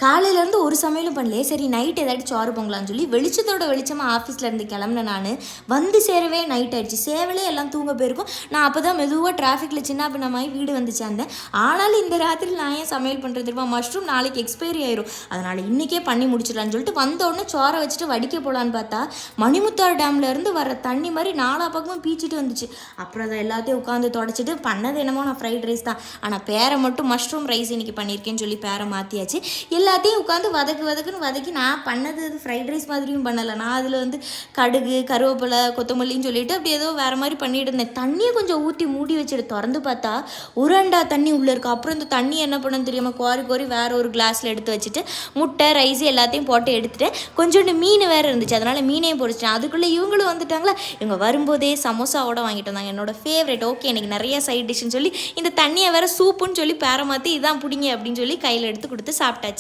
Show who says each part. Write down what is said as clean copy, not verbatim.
Speaker 1: காலையிலேருந்து ஒரு சமையலும் பண்ணலையே, சரி நைட் ஏதாச்சும் சோறு பொங்கலான்னு சொல்லி வெளிச்சத்தோட வெளிச்சமாக ஆஃபீஸில் இருந்து கிளம்புனேன். நான் வந்து சேரவே நைட் ஆயிடுச்சு. சேவலே எல்லாம் தூங்க போயிருக்கும். நான் அப்போ தான் மெதுவாக டிராஃபிக்கில் சின்ன பின்னமாகி வீடு வந்து சேர்ந்தேன். ஆனாலும் இந்த ராத்திரி நான் ஏன் சமையல் பண்ணுறது தெரியுமா? மஷ்ரூம் நாளைக்கு எக்ஸ்பைரி ஆயிரும், அதனால் இன்றைக்கே பண்ணி முடிச்சிடலான்னு சொல்லிட்டு வந்தோடனே சோறை வச்சுட்டு வடிக்க போகலான்னு பார்த்தா மணிமுத்தாறு டேம்லேருந்து வர தண்ணி மாதிரி நாலா பக்கமும் பீச்சிட்டு வந்துச்சு. அப்புறம் அதை எல்லாத்தையும் உட்காந்து தொடச்சிட்டு பண்ணது என்னமோ நான் ஃப்ரைட் ரைஸ் தான், ஆனால் பேரை மட்டும் மஷ்ரூம் ரைஸ் இன்றைக்கி பண்ணியிருக்கேன்னு சொல்லி பேரை மாற்றியாச்சு. எல்லாத்தையும் உட்காந்து வதக்குன்னு வதக்கி நான் பண்ணது அது ஃப்ரைட் ரைஸ் மாதிரியும் பண்ணலை. நான் அதில் வந்து கடுகு கருவேப்பிலை கொத்தமல்லின்னு சொல்லிட்டு அப்படி ஏதோ வேறு மாதிரி பண்ணிட்டு இருந்தேன். தண்ணியை கொஞ்சம் ஊற்றி மூடி வச்சுட்டு திறந்து பார்த்தா உரண்டா தண்ணி உள்ளே இருக்குது. அப்புறம் இந்த தண்ணி என்ன பண்ணணும்னு தெரியாமல் கோரி வேறு ஒரு கிளாஸில் எடுத்து வச்சுட்டு முட்டை ரைஸ் எல்லாத்தையும் போட்டு எடுத்துகிட்டு கொஞ்சோண்டு மீன் வேறு இருந்துச்சு, அதனால் மீனையும் பொரிச்சிட்டேன். அதுக்குள்ளே இவங்களும் வந்துட்டாங்களா. இவங்க வரும்போதே சமோசாவோட வாங்கிட்டு வந்தாங்க, என்னோட ஃபேவரட். ஓகே எனக்கு நிறைய சைட் டிஷ்ஷுன்னு சொல்லி இந்த தண்ணியை வேறு சூப்புன்னு சொல்லி பேரை மாற்றி இதான் பிடிங்க அப்படின்னு சொல்லி கையில் எடுத்து கொடுத்து சாப்பிட்டாச்சு.